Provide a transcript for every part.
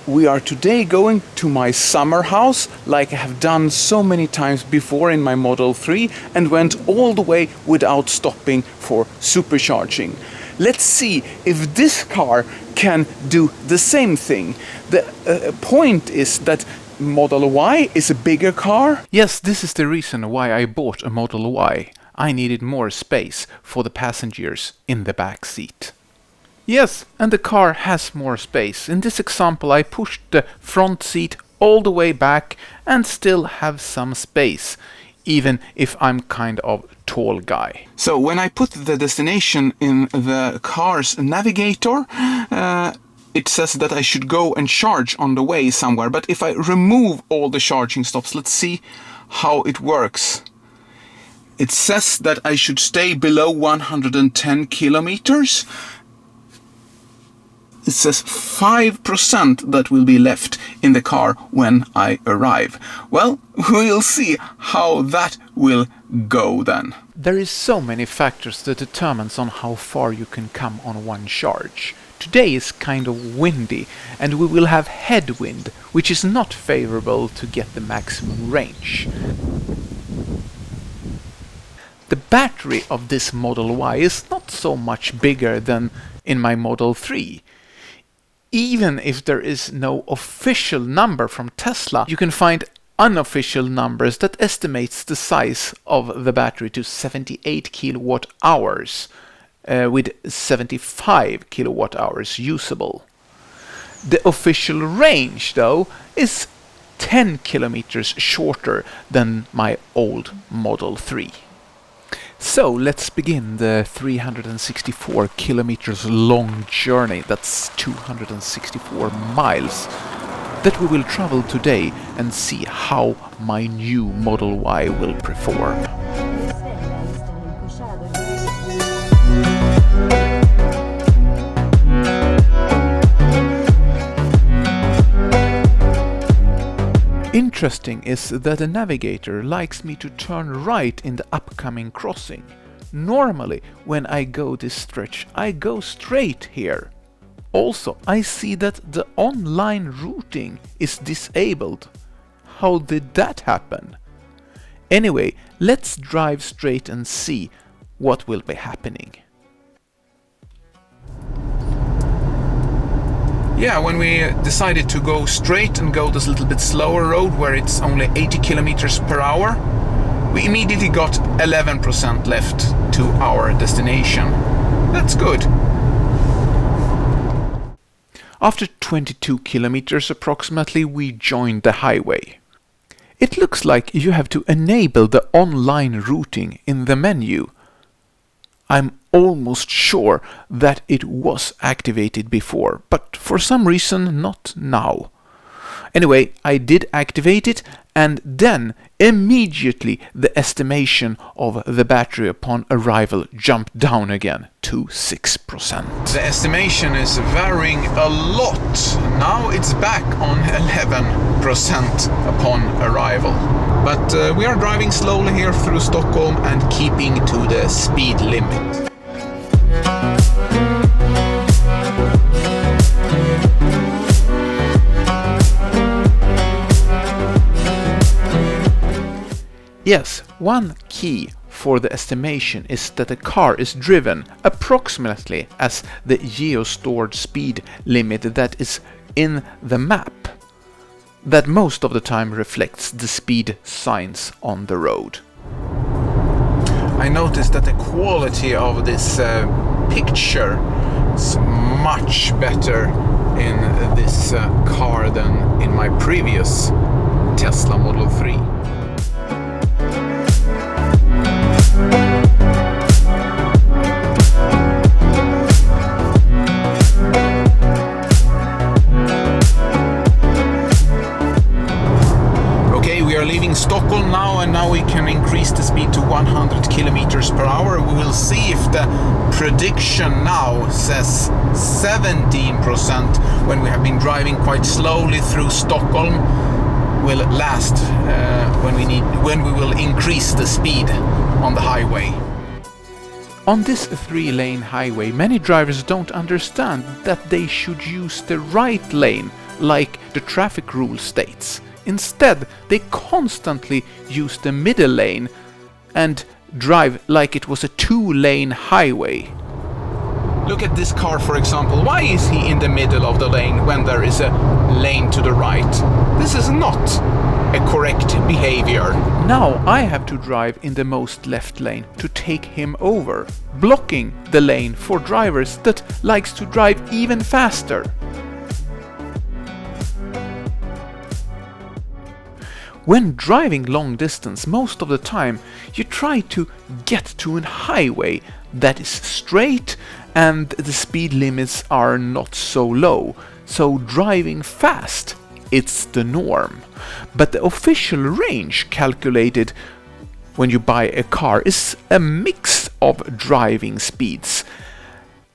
we are today going to my summer house, like I have done so many times before in my Model 3, and went all the way without stopping for supercharging. Let's see if this car can do the same thing. The point is that Model Y is a bigger car. Yes, this is the reason why I bought a Model Y. I needed more space for the passengers in the back seat. Yes, and the car has more space. In this example, I pushed the front seat all the way back and still have some space, even if I'm kind of tall guy. So when I put the destination in the car's navigator, it says that I should go and charge on the way somewhere. But if I remove all the charging stops, let's see how it works. It says that I should stay below 110 kilometers. It says 5% that will be left in the car when I arrive. Well, we'll see how that will go then. There is so many factors that determines on how far you can come on one charge. Today is kind of windy and we will have headwind, which is not favorable to get the maximum range. The battery of this Model Y is not so much bigger than in my Model 3. Even if there is no official number from Tesla, you can find unofficial numbers that estimates the size of the battery to 78 kilowatt hours, with 75 kilowatt hours usable. The official range, though, is 10 kilometers shorter than my old Model 3. So let's begin the 364 kilometers long journey, that's 264 miles, that we will travel today and see how my new Model Y will perform. Interesting is that the navigator likes me to turn right in the upcoming crossing. Normally, when I go this stretch, I go straight here. Also, I see that the online routing is disabled. How did that happen? Anyway, let's drive straight and see what will be happening. Yeah, when we decided to go straight and go this little bit slower road where it's only 80 kilometers per hour, we immediately got 11% left to our destination. That's good. After 22 kilometers approximately, we joined the highway. It looks like you have to enable the online routing in the menu. I'm almost sure that it was activated before, but for some reason not now. Anyway, I did activate it, and then immediately the estimation of the battery upon arrival jumped down again to 6%. The estimation is varying a lot. Now it's back on 11% upon arrival. But we are driving slowly here through Stockholm and keeping to the speed limit. Yes, one key for the estimation is that the car is driven approximately as the geo-stored speed limit that is in the map, that most of the time reflects the speed signs on the road. I noticed that the quality of this picture is much better in this car than in my previous Tesla Model 3. Leaving Stockholm now, and now we can increase the speed to 100 kilometers per hour. We will see if the prediction now says 17% when we have been driving quite slowly through Stockholm will last when we will increase the speed on the highway. On this 3-lane highway, many drivers don't understand that they should use the right lane like the traffic rule states. Instead, they constantly use the middle lane and drive like it was a two-lane highway. Look at this car, for example. Why is he in the middle of the lane when there is a lane to the right? This is not a correct behavior. Now I have to drive in the most left lane to take him over, blocking the lane for drivers that likes to drive even faster. When driving long distance, most of the time you try to get to a highway that is straight and the speed limits are not so low, so driving fast, it's the norm. But the official range calculated when you buy a car is a mix of driving speeds,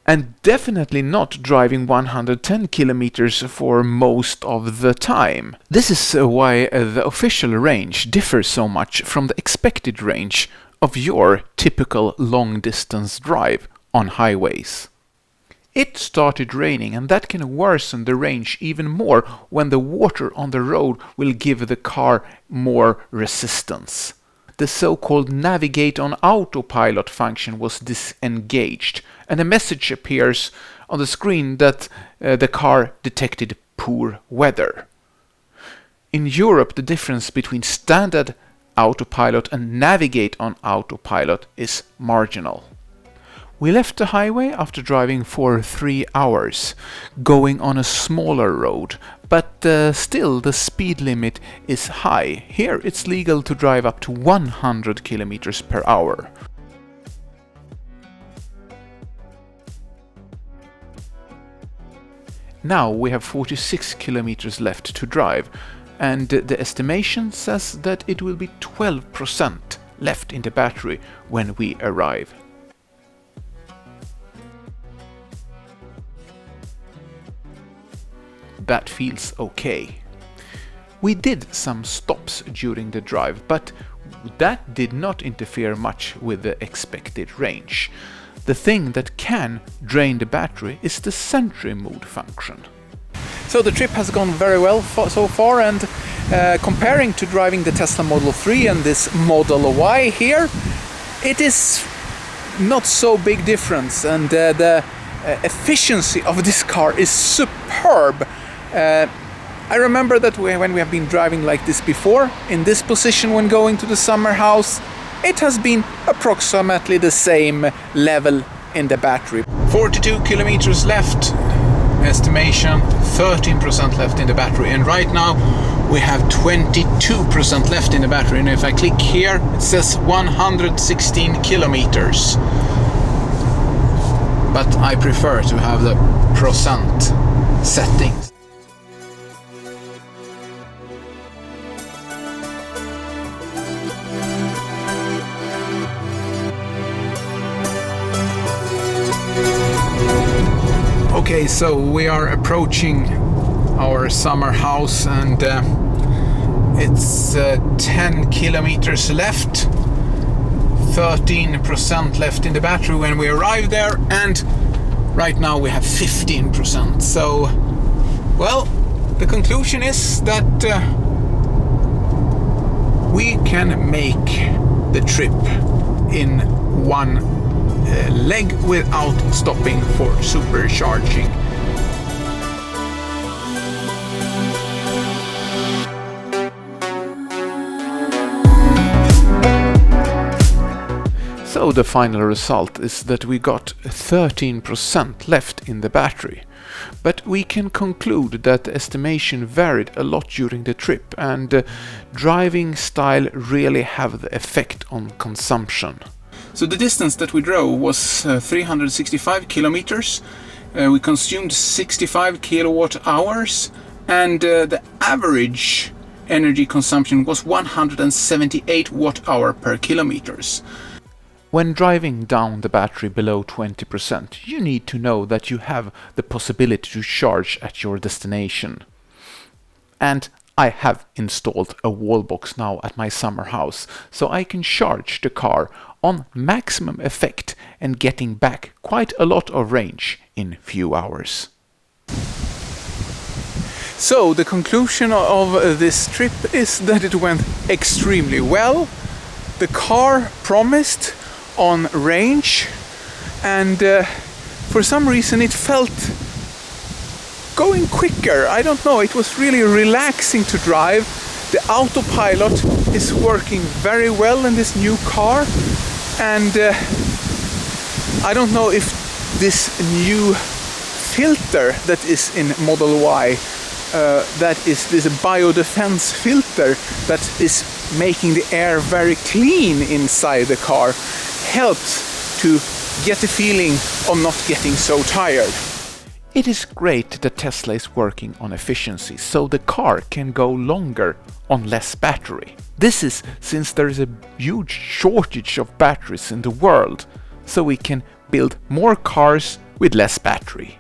and definitely not driving 110 kilometers for most of the time. This is why the official range differs so much from the expected range of your typical long-distance drive on highways. It started raining, and that can worsen the range even more when the water on the road will give the car more resistance. The so-called Navigate on Autopilot function was disengaged, and a message appears on the screen that the car detected poor weather. In Europe, the difference between standard autopilot and Navigate on Autopilot is marginal. We left the highway after driving for 3 hours, going on a smaller road, but still the speed limit is high. Here it's legal to drive up to 100 kilometers per hour. Now we have 46 kilometers left to drive, and the estimation says that it will be 12% left in the battery when we arrive. That feels okay. We did some stops during the drive, but that did not interfere much with the expected range. The thing that can drain the battery is the Sentry mode function. So the trip has gone very well so far, and comparing to driving the Tesla Model 3 and this Model Y here, it is not so big difference, and the efficiency of this car is superb. I remember that when we have been driving like this before, in this position when going to the summer house, it has been approximately the same level in the battery. 42 kilometers left, estimation 13% left in the battery, and right now we have 22% left in the battery, and if I click here it says 116 kilometers, but I prefer to have the percent settings. Okay, so we are approaching our summer house, and it's 10 kilometers left, 13% left in the battery when we arrive there, and right now we have 15%. So, well, the conclusion is that we can make the trip in one leg without stopping for supercharging. So the final result is that we got 13% left in the battery. But we can conclude that the estimation varied a lot during the trip, and driving style really have the effect on consumption. So the distance that we drove was 365 kilometers. We consumed 65 kilowatt hours, and the average energy consumption was 178 watt hour per kilometers. When driving down the battery below 20%, you need to know that you have the possibility to charge at your destination. And I have installed a wall box now at my summer house, so I can charge the car on maximum effect and getting back quite a lot of range in few hours. So the conclusion of this trip is that it went extremely well. The car promised on range, and for some reason it felt going quicker. I don't know, it was really relaxing to drive. The autopilot is working very well in this new car, and I don't know if this new filter that is in Model Y, that is this biodefense filter that is making the air very clean inside the car, helps to get the feeling of not getting so tired. It is great that Tesla is working on efficiency, so the car can go longer on less battery. This is since there is a huge shortage of batteries in the world, so we can build more cars with less battery.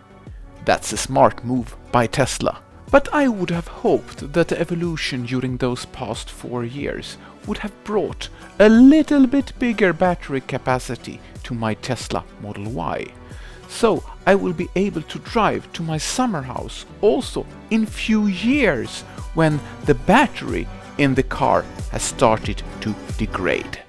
That's a smart move by Tesla. But I would have hoped that the evolution during those past 4 years would have brought a little bit bigger battery capacity to my Tesla Model Y. So I will be able to drive to my summer house also in few years when the battery in the car has started to degrade.